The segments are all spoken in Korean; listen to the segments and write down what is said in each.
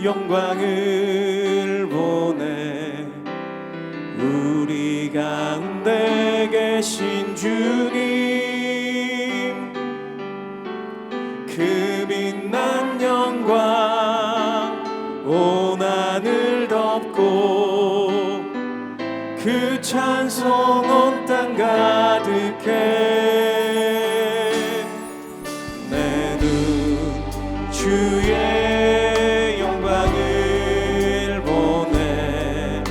영광을 보내 우리 가운데 계신 주님, 그 빛난 영광 온 하늘 덮고 그 찬송 온 땅 가득해. 내 눈 주의 영광을 보내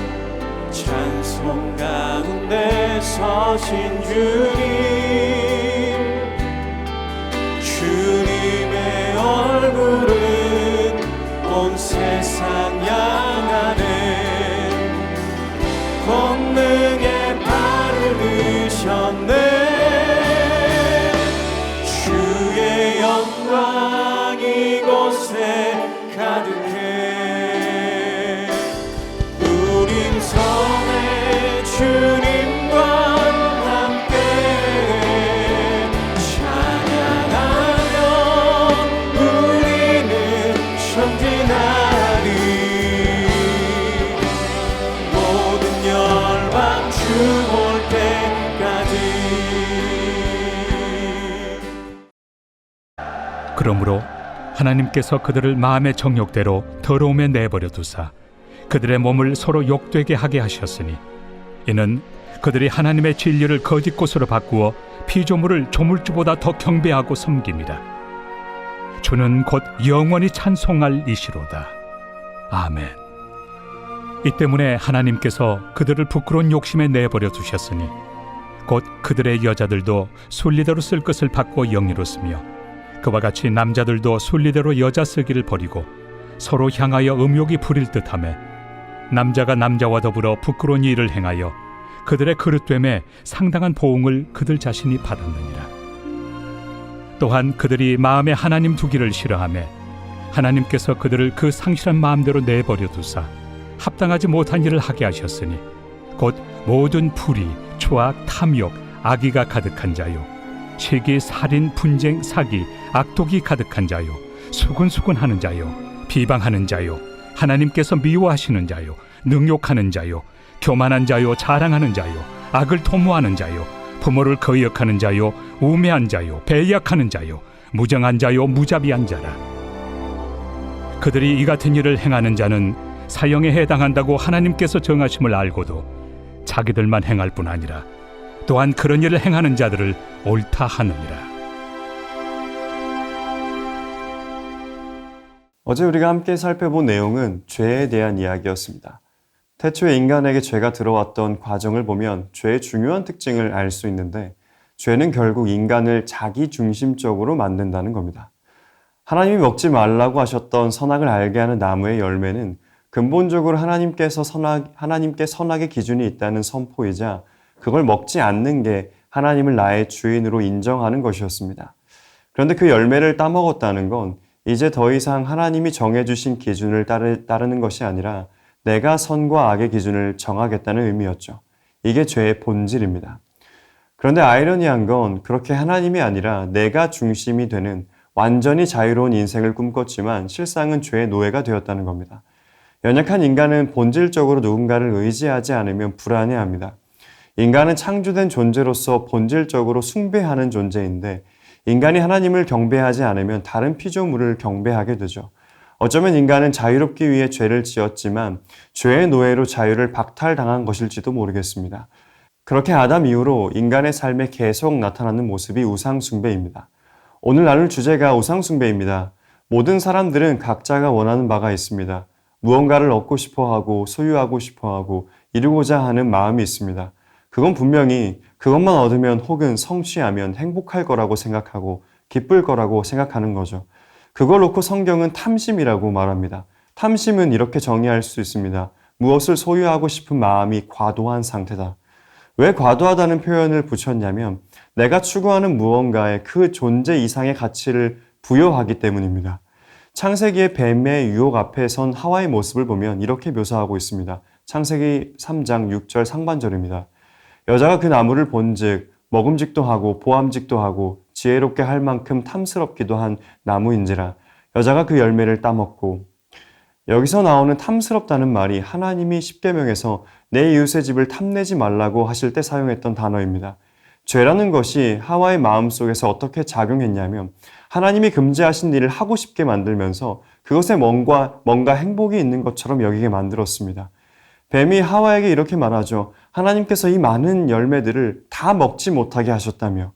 찬송 가운데 서신 주님, 주님의 얼굴은 온 세상 향하네. 권능의 발을 드셨네. 주의 영광 이곳에 가득해. 우린 선의 주님과 함께 찬양하며 우리는 전진하리. 모든 열방 주 볼 때까지. 그러므로 하나님께서 그들을 마음의 정욕대로 더러움에 내버려 두사 그들의 몸을 서로 욕되게 하게 하셨으니, 이는 그들이 하나님의 진리를 거짓 것으로 바꾸어 피조물을 조물주보다 더 경배하고 섬깁니다. 주는 곧 영원히 찬송할 이시로다. 아멘. 이 때문에 하나님께서 그들을 부끄러운 욕심에 내버려 두셨으니 곧 그들의 여자들도 순리대로 쓸 것을 바꾸어 영리로 쓰며, 그와 같이 남자들도 순리대로 여자 쓰기를 버리고 서로 향하여 음욕이 부릴 듯하며, 남자가 남자와 더불어 부끄러운 일을 행하여 그들의 그릇됨에 상당한 보응을 그들 자신이 받았느니라. 또한 그들이 마음에 하나님 두기를 싫어하며 하나님께서 그들을 그 상실한 마음대로 내버려 두사 합당하지 못한 일을 하게 하셨으니, 곧 모든 불의, 초악, 탐욕, 악의가 가득한 자요, 시기, 살인, 분쟁, 사기, 악독이 가득한 자요, 수군수군하는 자요, 비방하는 자요, 하나님께서 미워하시는 자요, 능욕하는 자요, 교만한 자요, 자랑하는 자요, 악을 도모하는 자요, 부모를 거역하는 자요, 우매한 자요, 배약하는 자요, 무정한 자요, 무자비한 자라. 그들이 이 같은 일을 행하는 자는 사형에 해당한다고 하나님께서 정하심을 알고도 자기들만 행할 뿐 아니라 또한 그런 일을 행하는 자들을 옳다 하느니라. 어제 우리가 함께 살펴본 내용은 죄에 대한 이야기였습니다. 태초에 인간에게 죄가 들어왔던 과정을 보면 죄의 중요한 특징을 알 수 있는데, 죄는 결국 인간을 자기중심적으로 만든다는 겁니다. 하나님이 먹지 말라고 하셨던 선악을 알게 하는 나무의 열매는 근본적으로 하나님께 선악의 기준이 있다는 선포이자, 그걸 먹지 않는 게 하나님을 나의 주인으로 인정하는 것이었습니다. 그런데 그 열매를 따먹었다는 건 이제 더 이상 하나님이 정해주신 기준을 따르는 것이 아니라 내가 선과 악의 기준을 정하겠다는 의미였죠. 이게 죄의 본질입니다. 그런데 아이러니한 건 그렇게 하나님이 아니라 내가 중심이 되는 완전히 자유로운 인생을 꿈꿨지만 실상은 죄의 노예가 되었다는 겁니다. 연약한 인간은 본질적으로 누군가를 의지하지 않으면 불안해합니다. 인간은 창조된 존재로서 본질적으로 숭배하는 존재인데, 인간이 하나님을 경배하지 않으면 다른 피조물을 경배하게 되죠. 어쩌면 인간은 자유롭기 위해 죄를 지었지만 죄의 노예로 자유를 박탈당한 것일지도 모르겠습니다. 그렇게 아담 이후로 인간의 삶에 계속 나타나는 모습이 우상숭배입니다. 오늘 나눌 주제가 우상숭배입니다. 모든 사람들은 각자가 원하는 바가 있습니다. 무언가를 얻고 싶어하고 소유하고 싶어하고 이루고자 하는 마음이 있습니다. 그건 분명히 그것만 얻으면 혹은 성취하면 행복할 거라고 생각하고 기쁠 거라고 생각하는 거죠. 그걸 놓고 성경은 탐심이라고 말합니다. 탐심은 이렇게 정의할 수 있습니다. 무엇을 소유하고 싶은 마음이 과도한 상태다. 왜 과도하다는 표현을 붙였냐면 내가 추구하는 무언가에 그 존재 이상의 가치를 부여하기 때문입니다. 창세기의 뱀의 유혹 앞에 선 하와의 모습을 보면 이렇게 묘사하고 있습니다. 창세기 3장 6절 상반절입니다. 여자가 그 나무를 본즉 먹음직도 하고 보암직도 하고 지혜롭게 할 만큼 탐스럽기도 한 나무인지라 여자가 그 열매를 따먹고, 여기서 나오는 탐스럽다는 말이 하나님이 십계명에서 내 이웃의 집을 탐내지 말라고 하실 때 사용했던 단어입니다. 죄라는 것이 하와의 마음속에서 어떻게 작용했냐면 하나님이 금지하신 일을 하고 싶게 만들면서 그것에 뭔가 행복이 있는 것처럼 여기게 만들었습니다. 뱀이 하와에게 이렇게 말하죠. 하나님께서 이 많은 열매들을 다 먹지 못하게 하셨다며.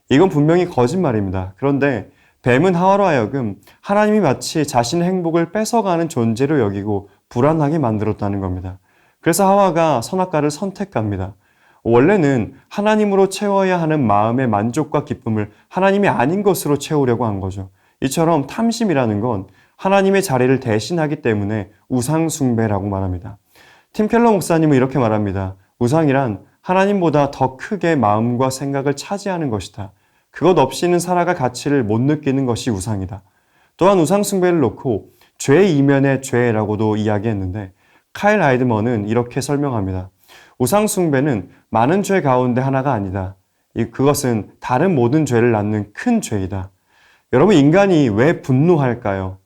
이건 분명히 거짓말입니다. 그런데 뱀은 하와로 하여금 하나님이 마치 자신의 행복을 뺏어가는 존재로 여기고 불안하게 만들었다는 겁니다. 그래서 하와가 선악과를 선택합니다. 원래는 하나님으로 채워야 하는 마음의 만족과 기쁨을 하나님이 아닌 것으로 채우려고 한 거죠. 이처럼 탐심이라는 건 하나님의 자리를 대신하기 때문에 우상숭배라고 말합니다. 팀 켈러 목사님은 이렇게 말합니다. 우상이란 하나님보다 더 크게 마음과 생각을 차지하는 것이다. 그것 없이는 살아갈 가치를 못 느끼는 것이 우상이다. 또한 우상숭배를 놓고 죄 이면의 죄라고도 이야기했는데 카일 아이드먼은 이렇게 설명합니다. 우상숭배는 많은 죄 가운데 하나가 아니다. 그것은 다른 모든 죄를 낳는 큰 죄이다. 여러분, 인간이 왜 분노할까요?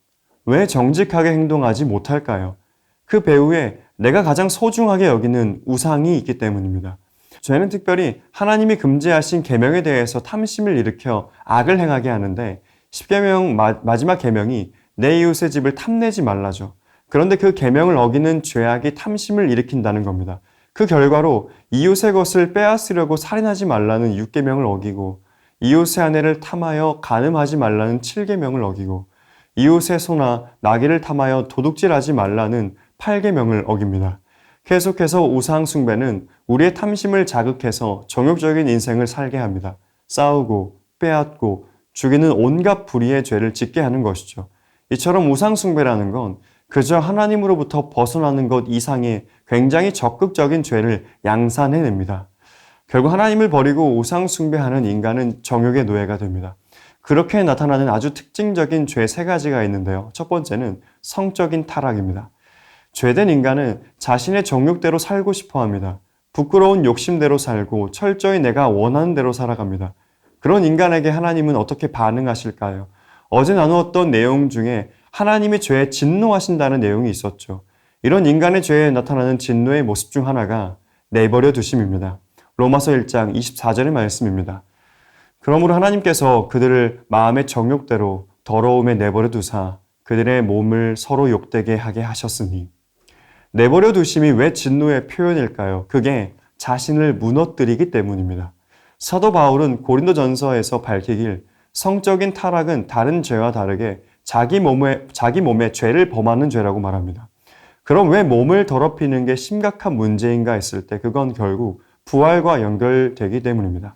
왜 정직하게 행동하지 못할까요? 그 배후에 내가 가장 소중하게 여기는 우상이 있기 때문입니다. 죄는 특별히 하나님이 금지하신 계명에 대해서 탐심을 일으켜 악을 행하게 하는데 십계명 마지막 계명이 내 이웃의 집을 탐내지 말라죠. 그런데 그 계명을 어기는 죄악이 탐심을 일으킨다는 겁니다. 그 결과로 이웃의 것을 빼앗으려고 살인하지 말라는 6계명을 어기고 이웃의 아내를 탐하여 간음하지 말라는 7계명을 어기고 이웃의 소나 나귀를 탐하여 도둑질하지 말라는 8계명을 어깁니다. 계속해서 우상숭배는 우리의 탐심을 자극해서 정욕적인 인생을 살게 합니다. 싸우고 빼앗고 죽이는 온갖 불의의 죄를 짓게 하는 것이죠. 이처럼 우상숭배라는 건 그저 하나님으로부터 벗어나는 것 이상의 굉장히 적극적인 죄를 양산해냅니다. 결국 하나님을 버리고 우상숭배하는 인간은 정욕의 노예가 됩니다. 그렇게 나타나는 아주 특징적인 죄 3가지가 있는데요. 첫 번째는 성적인 타락입니다. 죄된 인간은 자신의 정욕대로 살고 싶어 합니다. 부끄러운 욕심대로 살고 철저히 내가 원하는 대로 살아갑니다. 그런 인간에게 하나님은 어떻게 반응하실까요? 어제 나누었던 내용 중에 하나님이 죄에 진노하신다는 내용이 있었죠. 이런 인간의 죄에 나타나는 진노의 모습 중 하나가 내버려 두심입니다. 로마서 1장 24절의 말씀입니다. 그러므로 하나님께서 그들을 마음의 정욕대로 더러움에 내버려 두사 그들의 몸을 서로 욕되게 하게 하셨으니. 내버려 두심이 왜 진노의 표현일까요? 그게 자신을 무너뜨리기 때문입니다. 사도 바울은 고린도전서에서 밝히길 성적인 타락은 다른 죄와 다르게 자기 몸에 죄를 범하는 죄라고 말합니다. 그럼 왜 몸을 더럽히는 게 심각한 문제인가 했을 때 그건 결국 부활과 연결되기 때문입니다.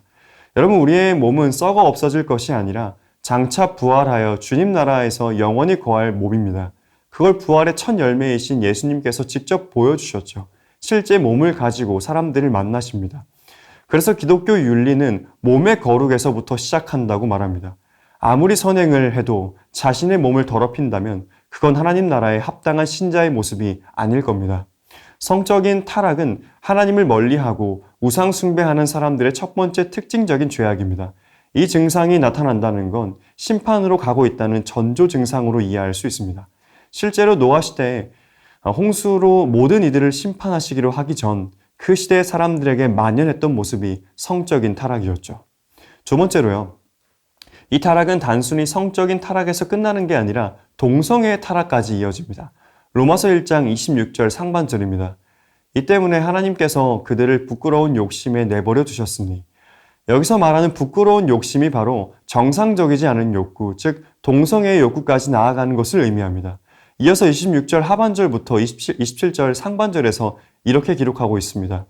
여러분, 우리의 몸은 썩어 없어질 것이 아니라 장차 부활하여 주님 나라에서 영원히 거할 몸입니다. 그걸 부활의 첫 열매이신 예수님께서 직접 보여주셨죠. 실제 몸을 가지고 사람들을 만나십니다. 그래서 기독교 윤리는 몸의 거룩에서부터 시작한다고 말합니다. 아무리 선행을 해도 자신의 몸을 더럽힌다면 그건 하나님 나라에 합당한 신자의 모습이 아닐 겁니다. 성적인 타락은 하나님을 멀리하고 우상 숭배하는 사람들의 첫 번째 특징적인 죄악입니다. 이 증상이 나타난다는 건 심판으로 가고 있다는 전조 증상으로 이해할 수 있습니다. 실제로 노아 시대에 홍수로 모든 이들을 심판하시기로 하기 전 그 시대의 사람들에게 만연했던 모습이 성적인 타락이었죠. 두 번째로요. 이 타락은 단순히 성적인 타락에서 끝나는 게 아니라 동성애의 타락까지 이어집니다. 로마서 1장 26절 상반절입니다. 이 때문에 하나님께서 그들을 부끄러운 욕심에 내버려 두셨으니. 여기서 말하는 부끄러운 욕심이 바로 정상적이지 않은 욕구, 즉 동성애의 욕구까지 나아가는 것을 의미합니다. 이어서 26절 하반절부터 27절 상반절에서 이렇게 기록하고 있습니다.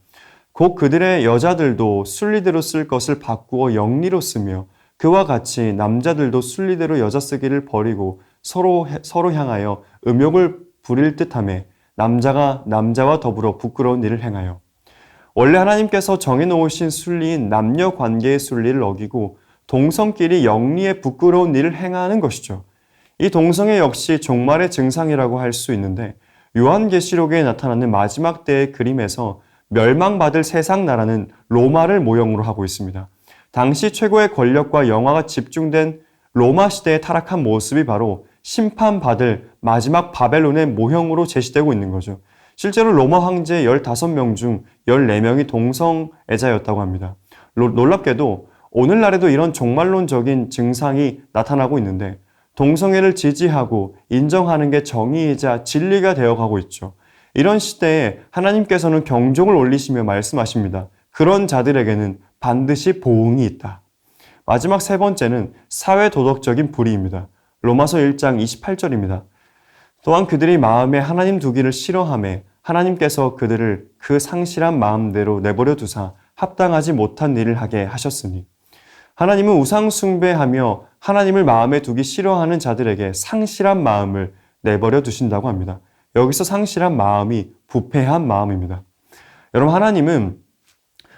곧 그들의 여자들도 순리대로 쓸 것을 바꾸어 영리로 쓰며 그와 같이 남자들도 순리대로 여자 쓰기를 버리고 서로 향하여 음욕을 부릴 듯하며 남자가 남자와 더불어 부끄러운 일을 행하여. 원래 하나님께서 정해놓으신 순리인 남녀 관계의 순리를 어기고 동성끼리 영리에 부끄러운 일을 행하는 것이죠. 이 동성애 역시 종말의 증상이라고 할 수 있는데 요한계시록에 나타나는 마지막 때의 그림에서 멸망받을 세상 나라는 로마를 모형으로 하고 있습니다. 당시 최고의 권력과 영화가 집중된 로마 시대의 타락한 모습이 바로 심판받을 마지막 바벨론의 모형으로 제시되고 있는 거죠. 실제로 로마 황제 15명 중 14명이 동성애자였다고 합니다. 놀랍게도 오늘날에도 이런 종말론적인 증상이 나타나고 있는데 동성애를 지지하고 인정하는 게 정의이자 진리가 되어가고 있죠. 이런 시대에 하나님께서는 경종을 울리시며 말씀하십니다. 그런 자들에게는 반드시 보응이 있다. 마지막 세 번째는 사회도덕적인 불의입니다. 로마서 1장 28절입니다. 또한 그들이 마음에 하나님 두기를 싫어하며 하나님께서 그들을 그 상실한 마음대로 내버려 두사 합당하지 못한 일을 하게 하셨으니 하나님은 우상 숭배하며 하나님을 마음에 두기 싫어하는 자들에게 상실한 마음을 내버려 두신다고 합니다. 여기서 상실한 마음이 부패한 마음입니다. 여러분, 하나님은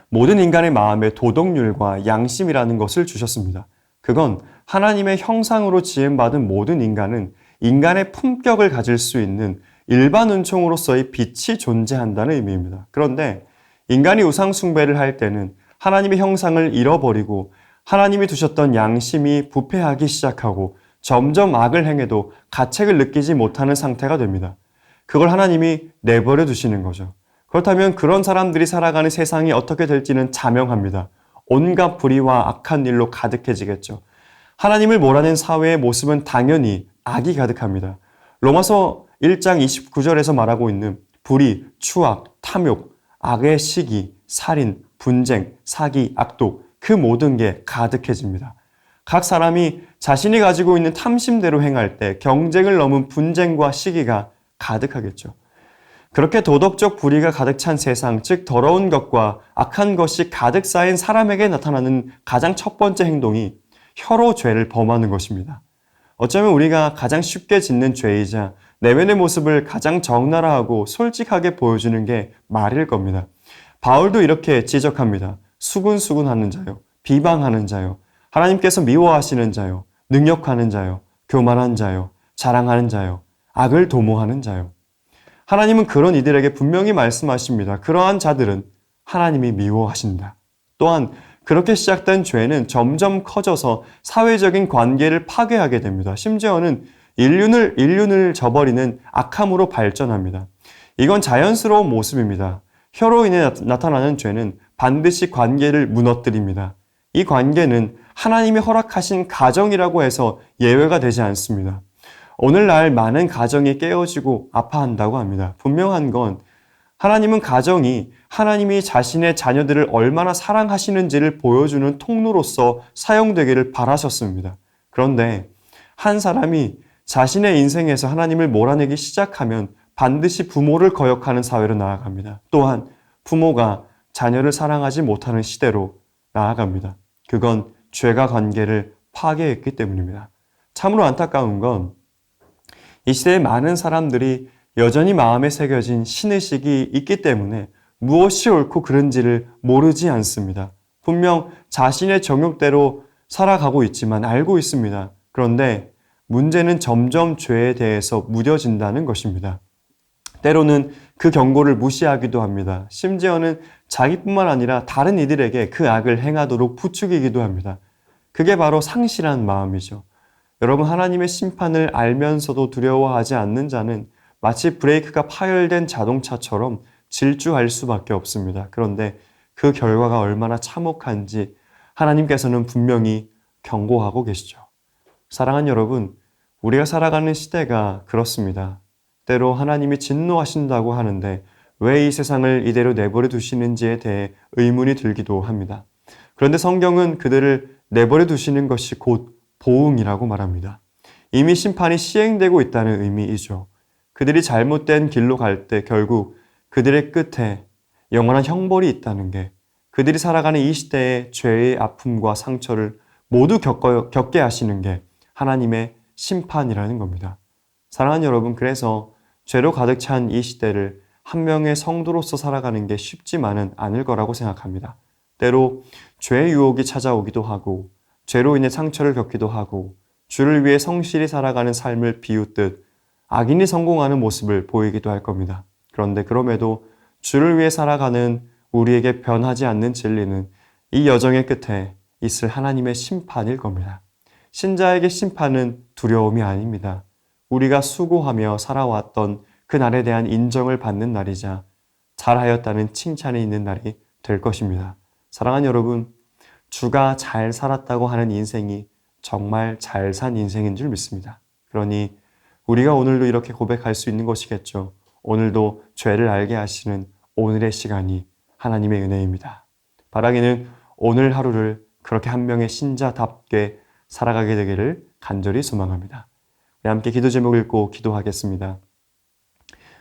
모든 인간의 마음에 도덕률과 양심이라는 것을 주셨습니다. 그건 하나님의 형상으로 지음받은 모든 인간은 인간의 품격을 가질 수 있는 일반 은총으로서의 빛이 존재한다는 의미입니다. 그런데 인간이 우상 숭배를 할 때는 하나님의 형상을 잃어버리고 하나님이 두셨던 양심이 부패하기 시작하고 점점 악을 행해도 가책을 느끼지 못하는 상태가 됩니다. 그걸 하나님이 내버려 두시는 거죠. 그렇다면 그런 사람들이 살아가는 세상이 어떻게 될지는 자명합니다. 온갖 불의와 악한 일로 가득해지겠죠. 하나님을 몰아낸 사회의 모습은 당연히 악이 가득합니다. 로마서 1장 29절에서 말하고 있는 불의, 추악, 탐욕, 악의 시기, 살인, 분쟁, 사기, 악독, 그 모든 게 가득해집니다. 각 사람이 자신이 가지고 있는 탐심대로 행할 때 경쟁을 넘은 분쟁과 시기가 가득하겠죠. 그렇게 도덕적 불의가 가득 찬 세상, 즉 더러운 것과 악한 것이 가득 쌓인 사람에게 나타나는 가장 첫 번째 행동이 혀로 죄를 범하는 것입니다. 어쩌면 우리가 가장 쉽게 짓는 죄이자 내면의 모습을 가장 적나라하고 솔직하게 보여주는 게 말일 겁니다. 바울도 이렇게 지적합니다. 수군수군하는 자요, 비방하는 자요, 하나님께서 미워하시는 자요, 능욕하는 자요, 교만한 자요, 자랑하는 자요, 악을 도모하는 자요. 하나님은 그런 이들에게 분명히 말씀하십니다. 그러한 자들은 하나님이 미워하신다. 또한 그렇게 시작된 죄는 점점 커져서 사회적인 관계를 파괴하게 됩니다. 심지어는 인륜을 저버리는 악함으로 발전합니다. 이건 자연스러운 모습입니다. 혀로 인해 나타나는 죄는 반드시 관계를 무너뜨립니다. 이 관계는 하나님이 허락하신 가정이라고 해서 예외가 되지 않습니다. 오늘날 많은 가정이 깨어지고 아파한다고 합니다. 분명한 건 하나님은 가정이 하나님이 자신의 자녀들을 얼마나 사랑하시는지를 보여주는 통로로서 사용되기를 바라셨습니다. 그런데 한 사람이 자신의 인생에서 하나님을 몰아내기 시작하면 반드시 부모를 거역하는 사회로 나아갑니다. 또한 부모가 자녀를 사랑하지 못하는 시대로 나아갑니다. 그건 죄가 관계를 파괴했기 때문입니다. 참으로 안타까운 건 이 시대에 많은 사람들이 여전히 마음에 새겨진 신의식이 있기 때문에 무엇이 옳고 그른지를 모르지 않습니다. 분명 자신의 정욕대로 살아가고 있지만 알고 있습니다. 그런데 문제는 점점 죄에 대해서 무뎌진다는 것입니다. 때로는 그 경고를 무시하기도 합니다. 심지어는 자기뿐만 아니라 다른 이들에게 그 악을 행하도록 부추기기도 합니다. 그게 바로 상실한 마음이죠. 여러분, 하나님의 심판을 알면서도 두려워하지 않는 자는 마치 브레이크가 파열된 자동차처럼 질주할 수밖에 없습니다. 그런데 그 결과가 얼마나 참혹한지 하나님께서는 분명히 경고하고 계시죠. 사랑하는 여러분, 우리가 살아가는 시대가 그렇습니다. 때로 하나님이 진노하신다고 하는데 왜 이 세상을 이대로 내버려 두시는지에 대해 의문이 들기도 합니다. 그런데 성경은 그들을 내버려 두시는 것이 곧 보응이라고 말합니다. 이미 심판이 시행되고 있다는 의미이죠. 그들이 잘못된 길로 갈 때 결국 그들의 끝에 영원한 형벌이 있다는 게 그들이 살아가는 이 시대의 죄의 아픔과 상처를 모두 겪게 하시는 게 하나님의 심판이라는 겁니다. 사랑하는 여러분, 그래서 죄로 가득 찬 이 시대를 한 명의 성도로서 살아가는 게 쉽지만은 않을 거라고 생각합니다. 때로 죄의 유혹이 찾아오기도 하고 죄로 인해 상처를 겪기도 하고 주를 위해 성실히 살아가는 삶을 비웃듯 악인이 성공하는 모습을 보이기도 할 겁니다. 그런데 그럼에도 주를 위해 살아가는 우리에게 변하지 않는 진리는 이 여정의 끝에 있을 하나님의 심판일 겁니다. 신자에게 심판은 두려움이 아닙니다. 우리가 수고하며 살아왔던 그 날에 대한 인정을 받는 날이자 잘하였다는 칭찬이 있는 날이 될 것입니다. 사랑하는 여러분, 주가 잘 살았다고 하는 인생이 정말 잘 산 인생인 줄 믿습니다. 그러니 우리가 오늘도 이렇게 고백할 수 있는 것이겠죠. 오늘도 죄를 알게 하시는 오늘의 시간이 하나님의 은혜입니다. 바라기는 오늘 하루를 그렇게 한 명의 신자답게 살아가게 되기를 간절히 소망합니다. 우리 함께 기도 제목 읽고 기도하겠습니다.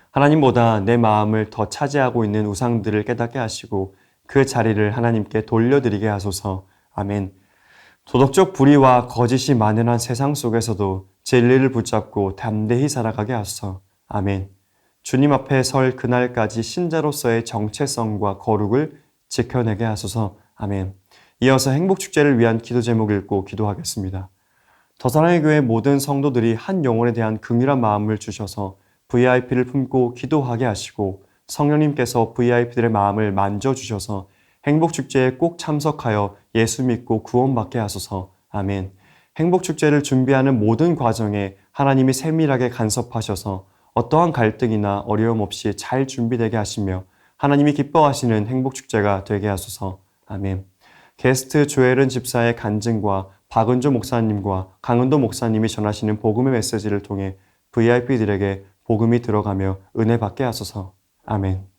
하나님보다 내 마음을 더 차지하고 있는 우상들을 깨닫게 하시고 그 자리를 하나님께 돌려드리게 하소서. 아멘. 도덕적 불의와 거짓이 만연한 세상 속에서도 진리를 붙잡고 담대히 살아가게 하소서. 아멘. 주님 앞에 설 그날까지 신자로서의 정체성과 거룩을 지켜내게 하소서. 아멘. 이어서 행복축제를 위한 기도 제목 읽고 기도하겠습니다. 더사랑의 교회 모든 성도들이 한 영혼에 대한 긍휼한 마음을 주셔서 VIP를 품고 기도하게 하시고 성령님께서 VIP들의 마음을 만져주셔서 행복축제에 꼭 참석하여 예수 믿고 구원받게 하소서. 아멘. 행복축제를 준비하는 모든 과정에 하나님이 세밀하게 간섭하셔서 어떠한 갈등이나 어려움 없이 잘 준비되게 하시며 하나님이 기뻐하시는 행복축제가 되게 하소서. 아멘. 게스트 조혜른 집사의 간증과 박은조 목사님과 강은도 목사님이 전하시는 복음의 메시지를 통해 VIP들에게 복음이 들어가며 은혜 받게 하소서. 아멘.